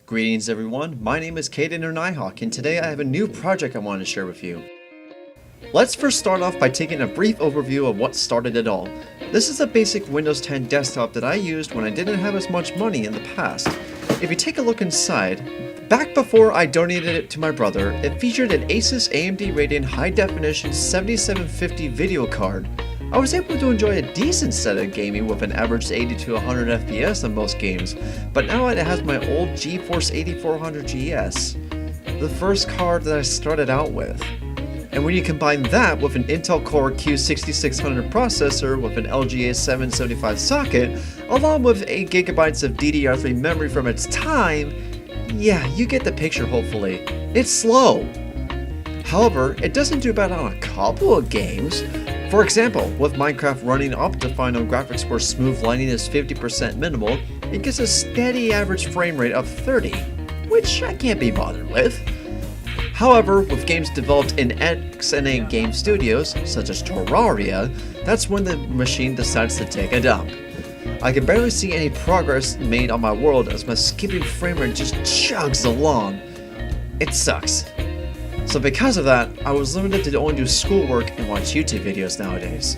Greetings everyone, my name is Caden or Nighthawk, and today I have a new project I want to share with you. Let's first start off by taking a brief overview of what started it all. This is a basic Windows 10 desktop that I used when I didn't have as much money in the past. If you take a look inside, back before I donated it to my brother, it featured an Asus AMD Radeon High Definition 7750 video card. I was able to enjoy a decent set of gaming with an average 80 to 100 FPS on most games, but now it has my old GeForce 8400 GS, the first card that I started out with. And when you combine that with an Intel Core Q6600 processor with an LGA 775 socket, along with 8 GB of DDR3 memory from its time, yeah, you get the picture hopefully. It's slow. However, it doesn't do bad on a couple of games. For example, with Minecraft running Optical graphics where smooth lighting is 50% minimal, it gets a steady average frame rate of 30, which I can't be bothered with. However, with games developed in XNA game studios, such as Terraria, that's when the machine decides to take a dump. I can barely see any progress made on my world as my skipping frame rate just chugs along. It sucks. So because of that, I was limited to only do schoolwork and watch YouTube videos nowadays.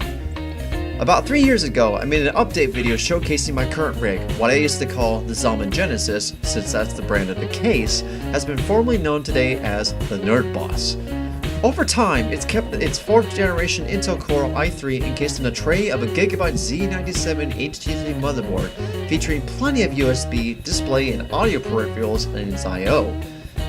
About 3 years ago, I made an update video showcasing my current rig, what I used to call the Zalman Genesis, since that's the brand of the case, has been formerly known today as the Nerd Boss. Over time, it's kept its 4th generation Intel Core i3 encased in a tray of a Gigabyte Z97 HD3 motherboard, featuring plenty of USB, display, and audio peripherals in its I/O.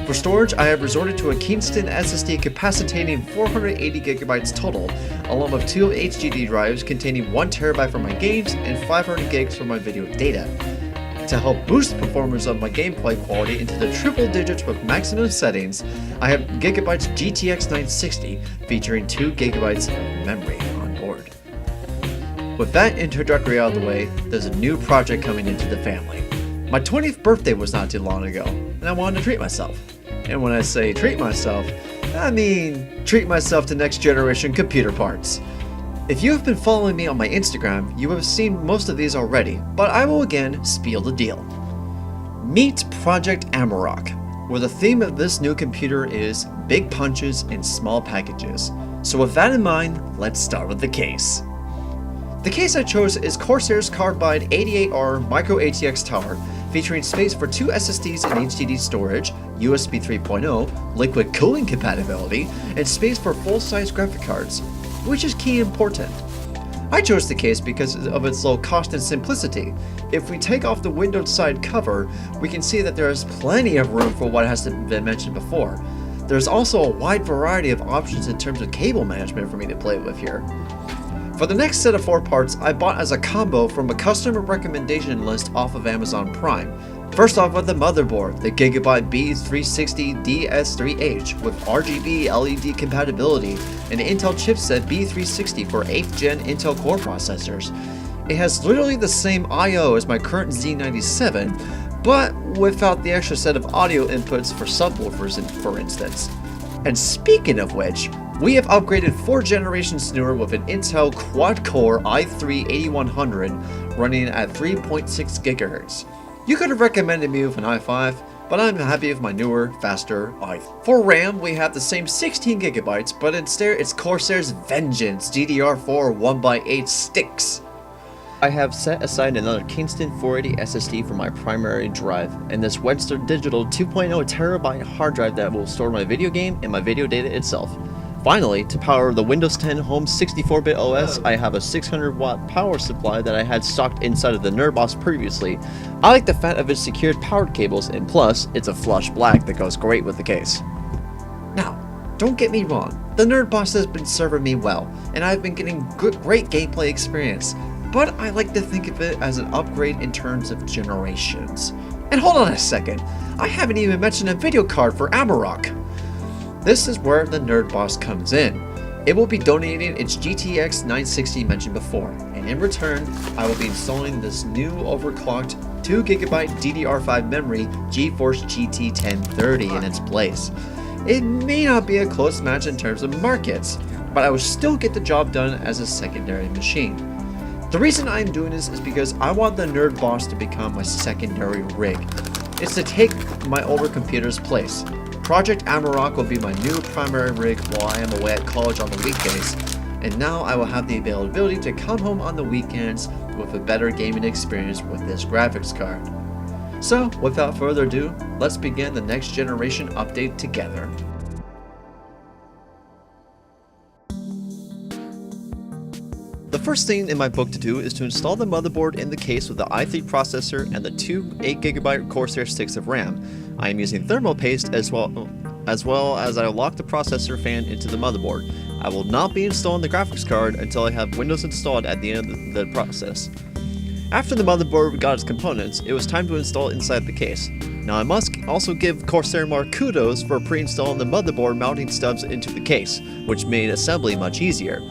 For storage, I have resorted to a Kingston SSD capacitating 480 GB total, along with 2 HDD drives containing 1 TB for my games and 500 gigs for my video data. To help boost the performance of my gameplay quality into the triple digits with maximum settings, I have Gigabyte's GTX 960 featuring 2 GB of memory on board. With that introductory out of the way, there's a new project coming into the family. My 20th birthday was not too long ago, and I wanted to treat myself. And when I say treat myself, I mean treat myself to next generation computer parts. If you have been following me on my Instagram, you have seen most of these already, but I will again spiel the deal. Meet Project Amarok, where the theme of this new computer is big punches in small packages. So with that in mind, let's start with the case. The case I chose is Corsair's Carbide 88R Micro ATX tower, featuring space for 2 SSDs and HDD storage, USB 3.0, liquid cooling compatibility, and space for full-size graphic cards, which is key important. I chose the case because of its low cost and simplicity. If we take off the windowed side cover, we can see that there is plenty of room for what has been mentioned before. There's also a wide variety of options in terms of cable management for me to play with here. For the next set of 4 parts, I bought as a combo from a customer recommendation list off of Amazon Prime. First off with the motherboard, the Gigabyte B360DS3H with RGB LED compatibility, and Intel chipset B360 for 8th gen Intel Core processors. It has literally the same I/O as my current Z97, but without the extra set of audio inputs for subwoofers for instance. And speaking of which, we have upgraded 4 generations newer with an Intel quad-core i3-8100 running at 3.6 GHz. You could have recommended me with an i5, but I'm happy with my newer, faster i3. For RAM, we have the same 16 GB, but instead it's Corsair's Vengeance DDR4 1x8 sticks. I have set aside another Kingston 480 SSD for my primary drive, and this Webster Digital 2.0 TB hard drive that will store my video game and my video data itself. Finally, to power the Windows 10 Home 64-bit OS, I have a 600-watt power supply that I had stocked inside of the Nerd Boss previously. I like the fact of its secured powered cables, and plus, it's a flush black that goes great with the case. Now, don't get me wrong, the Nerd Boss has been serving me well, and I've been getting great gameplay experience, but I like to think of it as an upgrade in terms of generations. And hold on a second, I haven't even mentioned a video card for Amarok. This is where the Nerd Boss comes in. It will be donating its GTX 960 mentioned before, and in return, I will be installing this new overclocked 2 GB DDR5 memory GeForce GT 1030 in its place. It may not be a close match in terms of markets, but I will still get the job done as a secondary machine. The reason I'm doing this is because I want the Nerd Boss to become my secondary rig. is to take my older computer's place. Project Amarok will be my new primary rig while I am away at college on the weekdays, and now I will have the availability to come home on the weekends with a better gaming experience with this graphics card. So, without further ado, let's begin the next generation update together. The first thing in my book to do is to install the motherboard in the case with the i3 processor and the two 8GB Corsair sticks of RAM. I am using thermal paste as well as I lock the processor fan into the motherboard. I will not be installing the graphics card until I have Windows installed at the end of the process. After the motherboard got its components, it was time to install inside the case. Now I must also give Corsair more kudos for pre-installing the motherboard mounting stubs into the case, which made assembly much easier.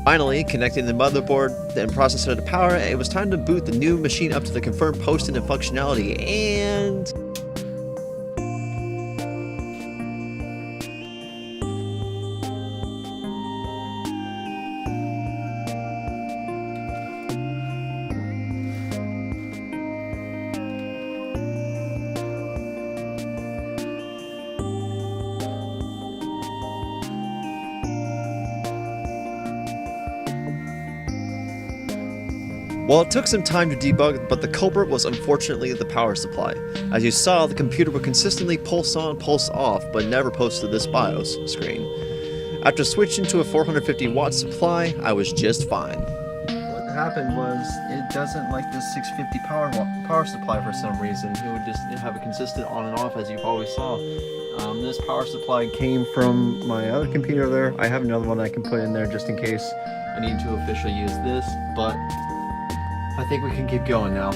Finally, connecting the motherboard and processor to power, it was time to boot the new machine up to the confirmed posting and functionality, and... Well, it took some time to debug, but the culprit was unfortunately the power supply. As you saw, the computer would consistently pulse on, pulse off, but never posted this BIOS screen. After switching to a 450 watt supply, I was just fine. What happened was, it doesn't like this 650 power supply for some reason. It would just have a consistent on and off, as you probably saw. This power supply came from my other computer there. I have another one I can put in there just in case I need to officially use this, but I think we can keep going now.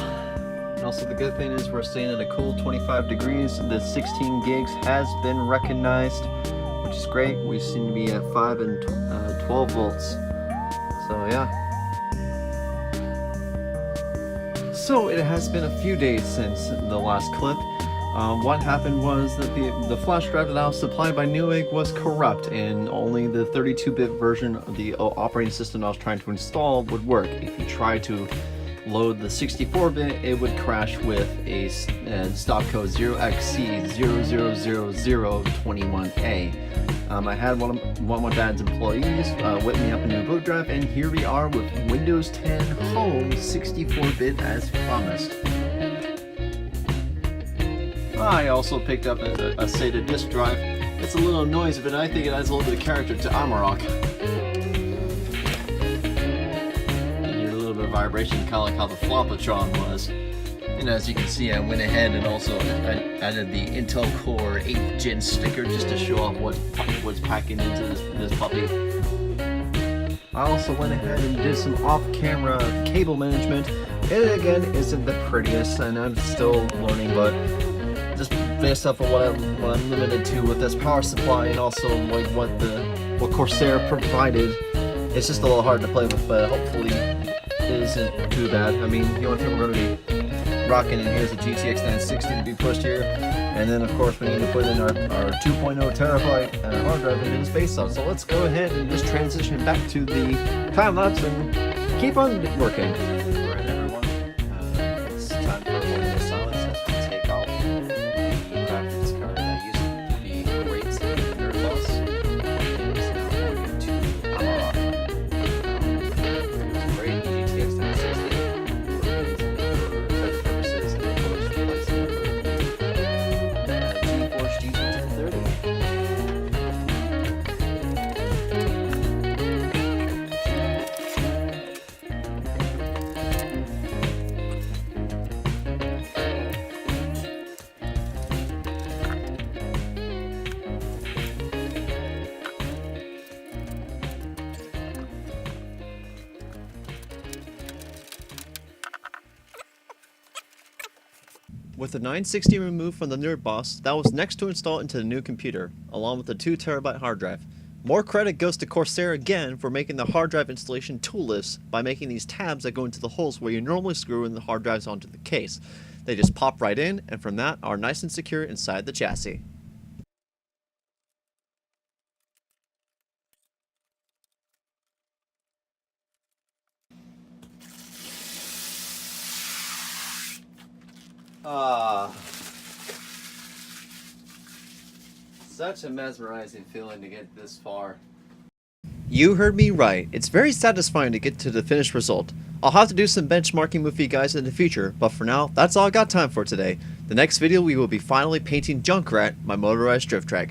And also the good thing is we're staying at a cool 25 degrees. The 16 gigs has been recognized, which is great. We seem to be at 5 and 12 volts. So yeah. So it has been a few days since the last clip. What happened was that the flash drive that I was supplied by Newegg was corrupt, and only the 32-bit version of the operating system I was trying to install would work. If you try to load the 64-bit, it would crash with a stop code 0xC000021A. I had one of my dad's employees whip me up a new boot drive, and here we are with Windows 10 Home 64-bit as promised. I also picked up a SATA disk drive. It's a little noisy, but I think it adds a little bit of character to Amarok. Vibration, kind of like how the Flopatron was. And as you can see, I went ahead and also added the Intel Core 8th Gen sticker just to show off what's packing into this puppy. I also went ahead and did some off-camera cable management. It again isn't the prettiest, and I'm still learning, but just based off of what I'm limited to with this power supply, and also like what Corsair provided, it's just a little hard to play with, but hopefully it isn't too bad. I mean, the only thing we're going to be rocking in here is a GTX 960 to be pushed here, and then of course we need to put in our 2.0 terabyte hard drive into the space sub. So let's go ahead and just transition back to the time lapse and keep on working. Alright everyone, it's time for a moment of silence as we take off the graphics card that used to be great in the Nerd Boss. It is now going to Amarok. With the 960 removed from the Nerd Boss, that was next to install into the new computer, along with the 2TB hard drive. More credit goes to Corsair again for making the hard drive installation toolless by making these tabs that go into the holes where you normally screw in the hard drives onto the case. They just pop right in, and from that are nice and secure inside the chassis. Such a mesmerizing feeling to get this far. You heard me right. It's very satisfying to get to the finished result. I'll have to do some benchmarking with you guys in the future, but for now, that's all I got time for today. The next video we will be finally painting Junkrat, my motorized drift track.